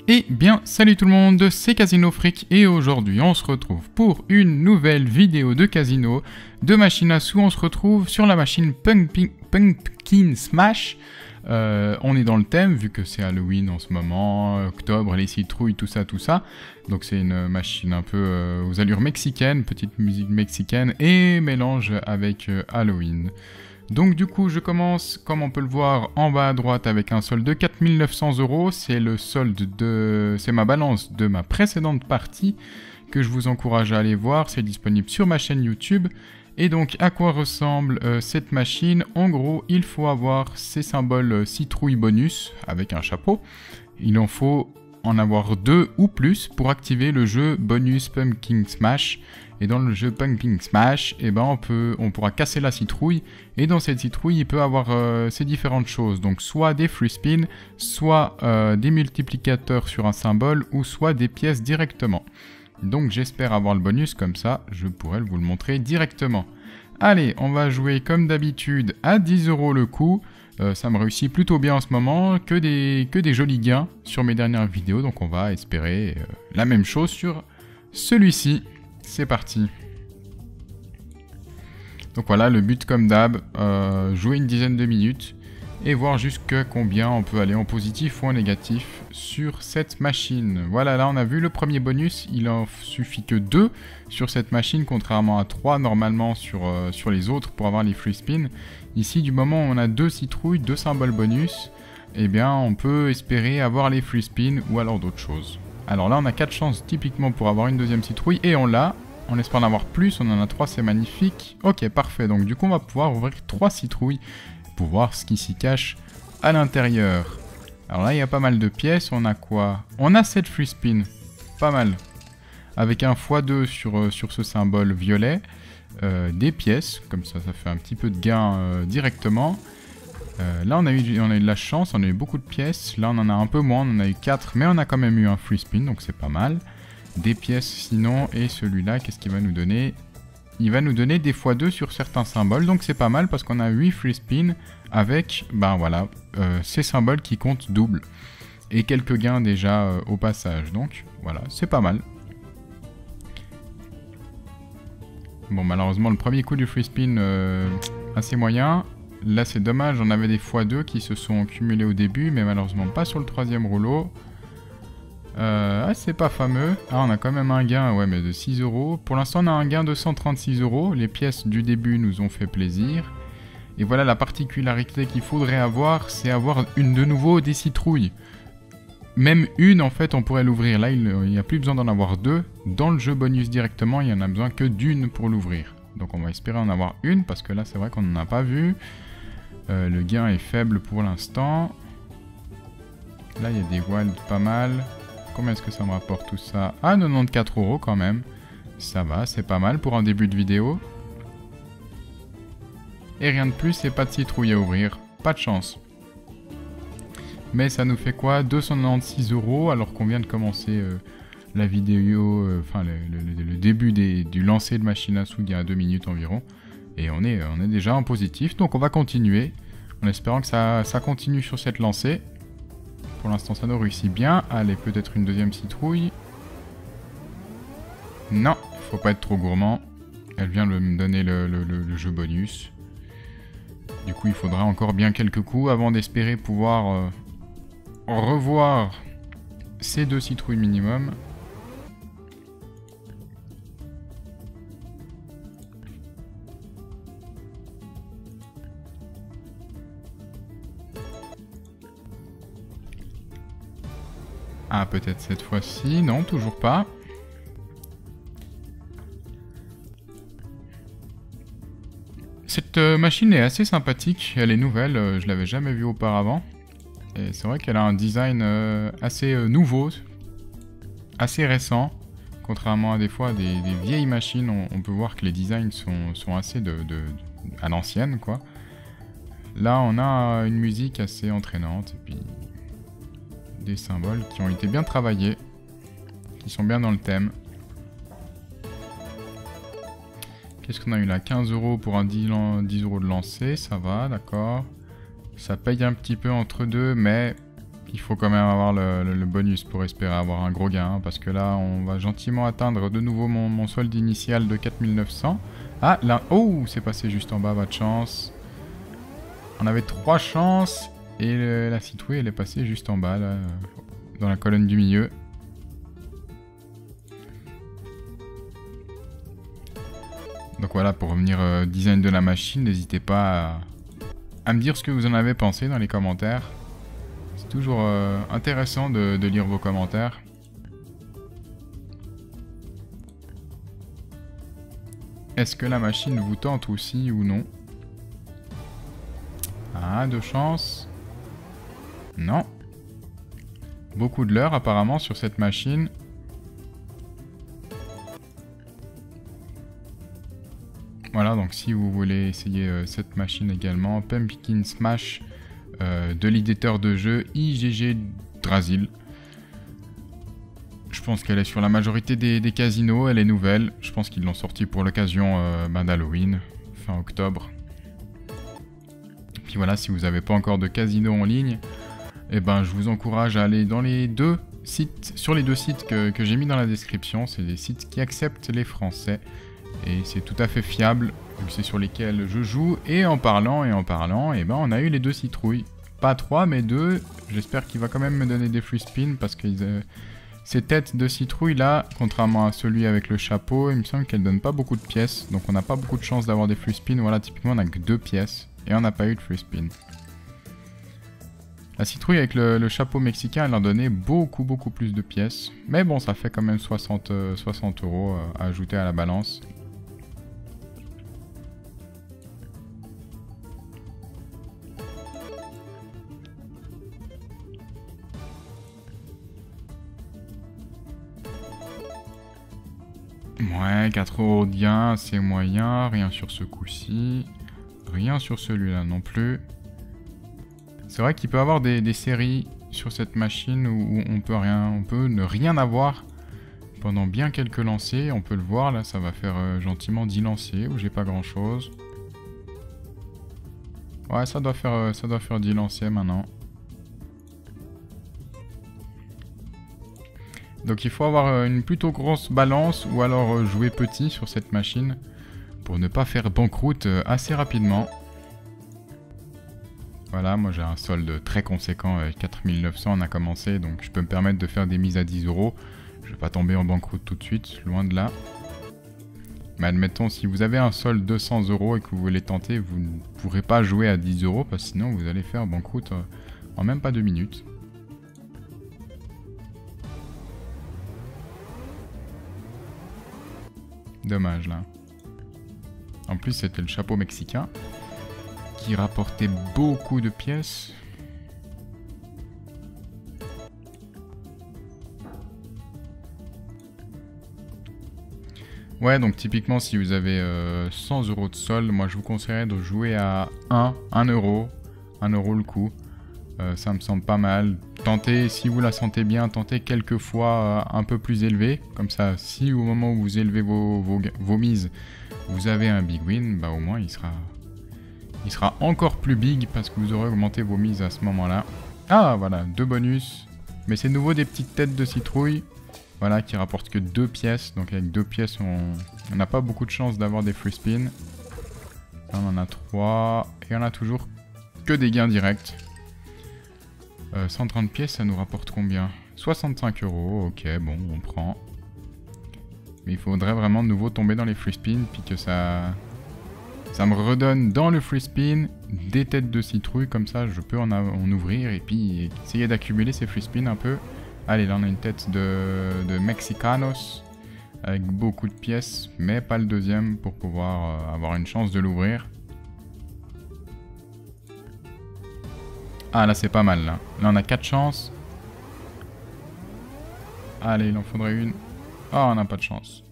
Eh bien, salut tout le monde, c'est Casino Freak et aujourd'hui on se retrouve pour une nouvelle vidéo de casino, de machine à sous. On se retrouve sur la machine Pumpkin Smash. On est dans le thème vu que c'est Halloween en ce moment, octobre, les citrouilles, tout ça. Donc c'est une machine un peu aux allures mexicaines, petite musique mexicaine et mélange avec Halloween. Donc du coup je commence, comme on peut le voir, en bas à droite avec un solde de 4900 €. C'est le solde de... c'est ma balance de ma précédente partie que je vous encourage à aller voir. C'est disponible sur ma chaîne YouTube. Et donc à quoi ressemble cette machine? En gros, il faut avoir ces symboles citrouille bonus avec un chapeau. Il en faut en avoir 2 ou plus pour activer le jeu bonus Pumpkin Smash. Et dans le jeu Pumpkin Smash, eh ben on pourra casser la citrouille. Et dans cette citrouille, il peut avoir ces différentes choses. Donc soit des free spins, soit des multiplicateurs sur un symbole, ou soit des pièces directement. Donc j'espère avoir le bonus, comme ça je pourrai vous le montrer directement. Allez, on va jouer comme d'habitude à 10 € le coup. Ça me réussit plutôt bien en ce moment, que des jolis gains sur mes dernières vidéos. Donc on va espérer la même chose sur celui-ci. C'est parti. Donc voilà, le but comme d'hab, jouer une dizaine de minutes et voir jusqu'à combien on peut aller en positif ou en négatif sur cette machine. Voilà, là on a vu le premier bonus, il en suffit que 2 sur cette machine, contrairement à 3 normalement sur les autres pour avoir les free spins. Ici, du moment où on a 2 citrouilles, 2 symboles bonus, eh bien on peut espérer avoir les free spins ou alors d'autres choses. Alors là on a 4 chances typiquement pour avoir une deuxième citrouille et on l'a. On espère en avoir plus, on en a 3, c'est magnifique. Ok, parfait, donc du coup on va pouvoir ouvrir 3 citrouilles pour voir ce qui s'y cache à l'intérieur. Alors là il y a pas mal de pièces, on a quoi? On a 7 free spins, pas mal. Avec un x2 sur ce symbole violet. Des pièces, comme ça fait un petit peu de gain directement. Là on a eu de la chance, on a eu beaucoup de pièces. Là on en a un peu moins, on en a eu 4, mais on a quand même eu un free spin, donc c'est pas mal. Des pièces sinon, et celui-là, qu'est-ce qu'il va nous donner? Il va nous donner des x2 sur certains symboles, donc c'est pas mal parce qu'on a 8 free spins avec, ben voilà, ces symboles qui comptent double. Et quelques gains déjà au passage, donc voilà, c'est pas mal. Bon, malheureusement, le premier coup du free spin, assez moyen. Là, c'est dommage, on avait des x2 qui se sont cumulés au début, mais malheureusement pas sur le troisième rouleau. C'est pas fameux. Ah, on a quand même un gain, ouais, mais de 6 €. Pour l'instant, on a un gain de 136 €. Les pièces du début nous ont fait plaisir. Et voilà, la particularité qu'il faudrait avoir, c'est avoir de nouveau des citrouilles. Même une, en fait, on pourrait l'ouvrir. Là, il n'y a plus besoin d'en avoir 2. Dans le jeu bonus directement, il n'y en a besoin que d'une pour l'ouvrir. Donc on va espérer en avoir une, parce que là, c'est vrai qu'on n'en a pas vu. Le gain est faible pour l'instant. Là, il y a des wilds pas mal. Combien est-ce que ça me rapporte tout ça? Ah, 94 € quand même. Ça va, c'est pas mal pour un début de vidéo. Et rien de plus, et pas de citrouille à ouvrir. Pas de chance. Mais ça nous fait quoi? 296 € alors qu'on vient de commencer la vidéo, enfin le début du lancer de machine à sous il y a 2 minutes environ. Et on est déjà en positif, donc on va continuer. En espérant que ça continue sur cette lancée. Pour l'instant ça nous réussit bien. Allez, peut-être une deuxième citrouille. Non, faut pas être trop gourmand. Elle vient de me donner le jeu bonus. Du coup il faudra encore bien quelques coups avant d'espérer pouvoir revoir ces 2 citrouilles minimum. Ah, peut-être cette fois-ci. Non, toujours pas. Cette machine est assez sympathique. Elle est nouvelle. Je l'avais jamais vue auparavant. Et c'est vrai qu'elle a un design assez nouveau. Assez récent. Contrairement à des fois des vieilles machines, on peut voir que les designs sont assez à l'ancienne, quoi. Là, on a une musique assez entraînante. Et puis des symboles qui ont été bien travaillés, qui sont bien dans le thème. Qu'est-ce qu'on a eu là? 15 € pour un 10 € de lancer, ça va, d'accord. Ça paye un petit peu entre deux, mais il faut quand même avoir le bonus pour espérer avoir un gros gain. Hein, parce que là, on va gentiment atteindre de nouveau mon solde initial de 4900. Ah, là... Oh, c'est passé juste en bas, pas de chance. On avait 3 chances. Et la citrouille, elle est passée juste en bas, là, dans la colonne du milieu. Donc voilà, pour revenir au design de la machine, n'hésitez pas à me dire ce que vous en avez pensé dans les commentaires. C'est toujours intéressant de lire vos commentaires. Est-ce que la machine vous tente aussi ou non? Ah, de chance. Non. Beaucoup de leurre apparemment sur cette machine. Voilà, donc si vous voulez essayer cette machine également, Pumpkin Smash de l'éditeur de jeu IGG Drasil. Je pense qu'elle est sur la majorité des casinos, elle est nouvelle. Je pense qu'ils l'ont sortie pour l'occasion d'Halloween, fin octobre. Et puis voilà, si vous n'avez pas encore de casino en ligne, eh ben, je vous encourage à aller dans les deux sites, sur les deux sites que j'ai mis dans la description. C'est des sites qui acceptent les Français. Et c'est tout à fait fiable, vu que c'est sur lesquels je joue. Et en parlant, eh ben, on a eu les 2 citrouilles. Pas 3, mais 2. J'espère qu'il va quand même me donner des free spins, parce que ces têtes de citrouille là, contrairement à celui avec le chapeau, il me semble qu'elles donnent pas beaucoup de pièces. Donc on n'a pas beaucoup de chance d'avoir des free spins. Voilà, typiquement on n'a que 2 pièces. Et on n'a pas eu de free spin. La citrouille avec le chapeau mexicain, elle en donnait beaucoup plus de pièces. Mais bon, ça fait quand même 60 € à ajouter à la balance. Ouais, 4 € de gain, c'est moyen. Rien sur ce coup-ci. Rien sur celui-là non plus. C'est vrai qu'il peut y avoir des séries sur cette machine où on peut ne rien avoir pendant bien quelques lancers. On peut le voir, là, ça va faire gentiment 10 lancers où j'ai pas grand-chose. Ouais, ça doit faire 10 lancers maintenant. Donc il faut avoir une plutôt grosse balance ou alors jouer petit sur cette machine pour ne pas faire banqueroute assez rapidement. Voilà, moi j'ai un solde très conséquent, 4900 on a commencé, donc je peux me permettre de faire des mises à 10 €. Je vais pas tomber en banqueroute tout de suite, loin de là. Mais admettons, si vous avez un solde de 200 € et que vous voulez tenter, vous ne pourrez pas jouer à 10 € parce que sinon vous allez faire banqueroute en même pas 2 minutes. Dommage là. En plus c'était le chapeau mexicain qui rapportait beaucoup de pièces. Ouais, donc typiquement si vous avez 100 € de solde, moi je vous conseillerais de jouer à 1 €, 1 € le coup. Ça me semble pas mal. Tentez, si vous la sentez bien, tentez quelques fois un peu plus élevé. Comme ça, si au moment où vous élevez vos mises, vous avez un big win, bah au moins il sera encore plus big parce que vous aurez augmenté vos mises à ce moment-là. Ah voilà, 2 bonus. Mais c'est nouveau des petites têtes de citrouille. Voilà, qui rapportent que 2 pièces. Donc avec 2 pièces, on n'a pas beaucoup de chance d'avoir des free spins. Là, on en a 3. Et on a toujours que des gains directs. 130 pièces, ça nous rapporte combien? 65 €, ok, bon, on prend. Mais il faudrait vraiment de nouveau tomber dans les free spins, puis que ça me redonne dans le free spin des têtes de citrouille, comme ça je peux en ouvrir et puis essayer d'accumuler ces free spins un peu. Allez, là on a une tête de Mexicanos, avec beaucoup de pièces, mais pas le deuxième pour pouvoir avoir une chance de l'ouvrir. Ah là c'est pas mal là. Là on a 4 chances. Allez, il en faudrait une. Ah, on n'a pas de chance.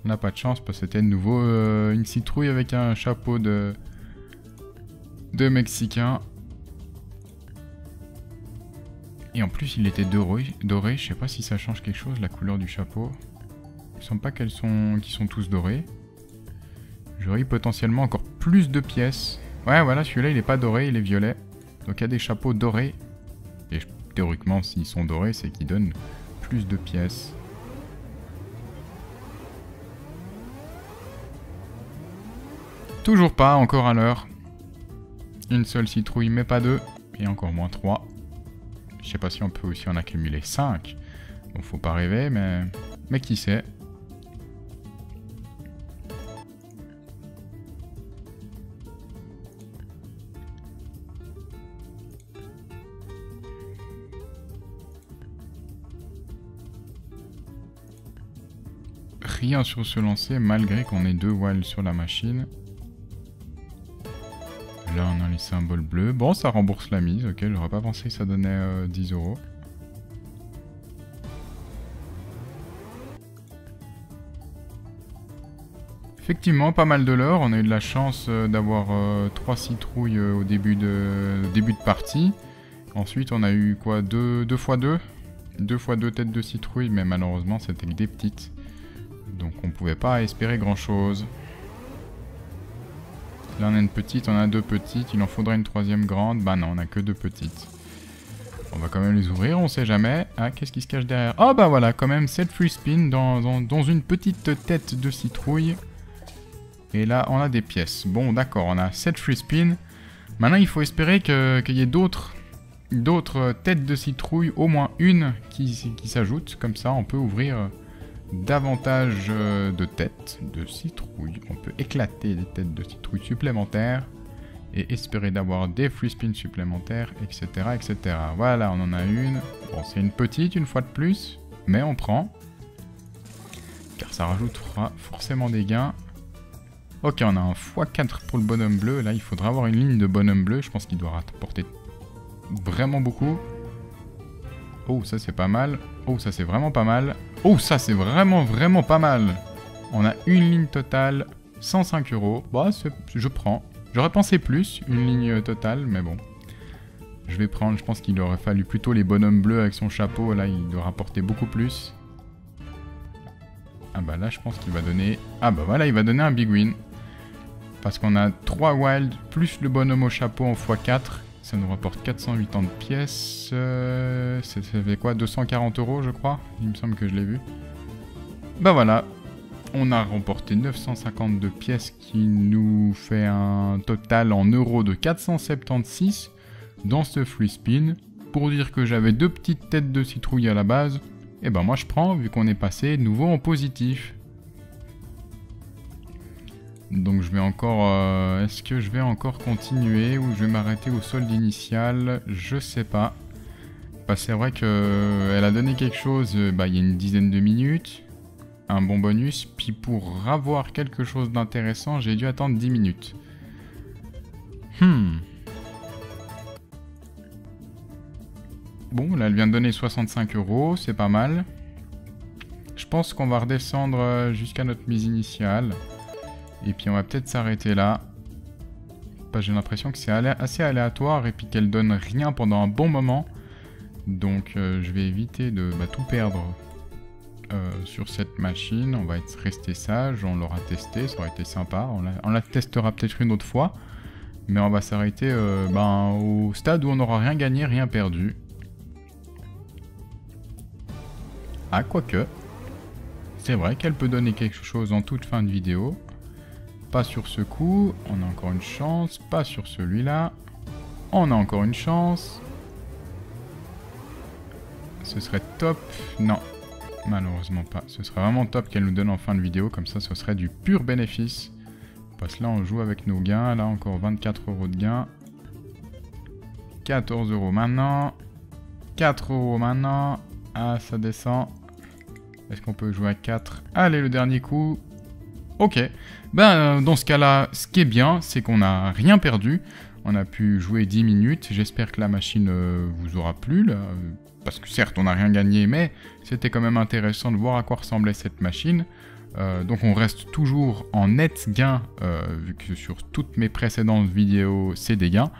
On n'a pas de chance parce que c'était de nouveau une citrouille avec un chapeau de Mexicain. Et en plus il était doré. Je sais pas si ça change quelque chose la couleur du chapeau. Il me semble pas qu'ils sont tous dorés. J'aurais potentiellement encore plus de pièces. Ouais voilà, celui-là il est pas doré, il est violet. Donc il y a des chapeaux dorés. Et théoriquement, s'ils sont dorés, c'est qu'ils donnent plus de pièces. Toujours pas, encore à l'heure. Une seule citrouille, mais pas deux. Et encore moins 3. Je sais pas si on peut aussi en accumuler 5. Bon, faut pas rêver, mais qui sait. Rien sur ce lancer, malgré qu'on ait 2 wilds sur la machine. Là, on a les symboles bleus. Bon, ça rembourse la mise, ok. J'aurais pas pensé que ça donnait 10 €. Effectivement, pas mal de l'or. On a eu de la chance d'avoir 3 citrouilles au début de partie. Ensuite, on a eu quoi, 2 x 2 2 x 2 têtes de citrouille, mais malheureusement, c'était que des petites. Donc, on pouvait pas espérer grand-chose. Là, on a une petite, on a 2 petites. Il en faudrait une 3e grande. Bah non, on a que 2 petites. On va quand même les ouvrir, on sait jamais. Ah, qu'est-ce qui se cache derrière? Oh, bah voilà, quand même 7 free spin dans une petite tête de citrouille. Et là, on a des pièces. Bon, d'accord, on a 7 free spin. Maintenant, il faut espérer qu'il y ait d'autres têtes de citrouille, au moins une qui s'ajoute. Comme ça, on peut ouvrir davantage de têtes de citrouille. On peut éclater des têtes de citrouille supplémentaires et espérer d'avoir des free spins supplémentaires, etc., etc. Voilà, on en a une. Bon, c'est une petite, une fois de plus, mais on prend. Car ça rajoutera forcément des gains. Ok, on a un x4 pour le bonhomme bleu. Là, il faudra avoir une ligne de bonhomme bleu. Je pense qu'il doit rapporter vraiment beaucoup. Oh, ça c'est pas mal. Oh, ça c'est vraiment pas mal. Oh, ça c'est vraiment pas mal. On a une ligne totale, 105 €. Bah, je prends. J'aurais pensé plus, une ligne totale, mais bon. Je vais prendre, je pense qu'il aurait fallu plutôt les bonhommes bleus avec son chapeau. Là, il doit rapporter beaucoup plus. Ah bah là, je pense qu'il va donner... Ah bah voilà, il va donner un big win. Parce qu'on a 3 wild, plus le bonhomme au chapeau en x4. Ça nous rapporte 480 pièces. Ça fait quoi, 240 €, je crois. Il me semble que je l'ai vu. Bah voilà. On a remporté 952 pièces qui nous fait un total en euros de 476 dans ce free spin. Pour dire que j'avais 2 petites têtes de citrouille à la base, et ben moi je prends vu qu'on est passé de nouveau en positif. Donc je vais encore... est-ce que je vais encore continuer ou je vais m'arrêter au solde initial? Je sais pas. Bah, c'est vrai qu'elle a donné quelque chose il y a une dizaine de minutes. Un bon bonus, puis pour avoir quelque chose d'intéressant, j'ai dû attendre 10 minutes. Bon, là, elle vient de donner 65 €, c'est pas mal. Je pense qu'on va redescendre jusqu'à notre mise initiale. Et puis on va peut-être s'arrêter là. J'ai l'impression que c'est assez aléatoire et puis qu'elle donne rien pendant un bon moment. Donc je vais éviter de tout perdre. Sur cette machine, on va rester sage, on l'aura testé, ça aurait été sympa, on la testera peut-être une autre fois, mais on va s'arrêter au stade où on n'aura rien gagné, rien perdu. Ah, quoique, c'est vrai qu'elle peut donner quelque chose en toute fin de vidéo, pas sur ce coup, on a encore une chance, pas sur celui-là, on a encore une chance, ce serait top, non. Malheureusement pas. Ce serait vraiment top qu'elle nous donne en fin de vidéo. Comme ça, ce serait du pur bénéfice. Parce que là, on joue avec nos gains. Là, encore 24 € de gains. 14 € maintenant. 4 € maintenant. Ah, ça descend. Est-ce qu'on peut jouer à 4? Allez, le dernier coup. Ok. Dans ce cas-là, ce qui est bien, c'est qu'on n'a rien perdu. On a pu jouer 10 minutes. J'espère que la machine vous aura plu. Là. Parce que certes, on n'a rien gagné, mais c'était quand même intéressant de voir à quoi ressemblait cette machine. Donc on reste toujours en net gain, vu que sur toutes mes précédentes vidéos, c'est des gains.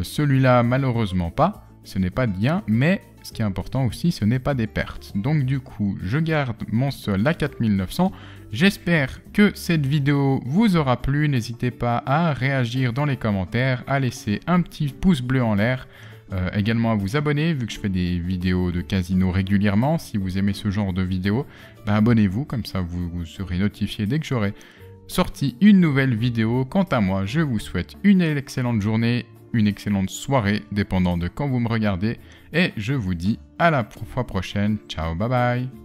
Celui-là, malheureusement pas. Ce n'est pas de gain, mais ce qui est important aussi, ce n'est pas des pertes. Donc du coup, je garde mon solde à 4900. J'espère que cette vidéo vous aura plu. N'hésitez pas à réagir dans les commentaires, à laisser un petit pouce bleu en l'air. Également à vous abonner, vu que je fais des vidéos de casino régulièrement. Si vous aimez ce genre de vidéos, abonnez-vous, comme ça vous serez notifié dès que j'aurai sorti une nouvelle vidéo. Quant à moi, je vous souhaite une excellente journée, une excellente soirée, dépendant de quand vous me regardez. Et je vous dis à la fois prochaine. Ciao, bye bye.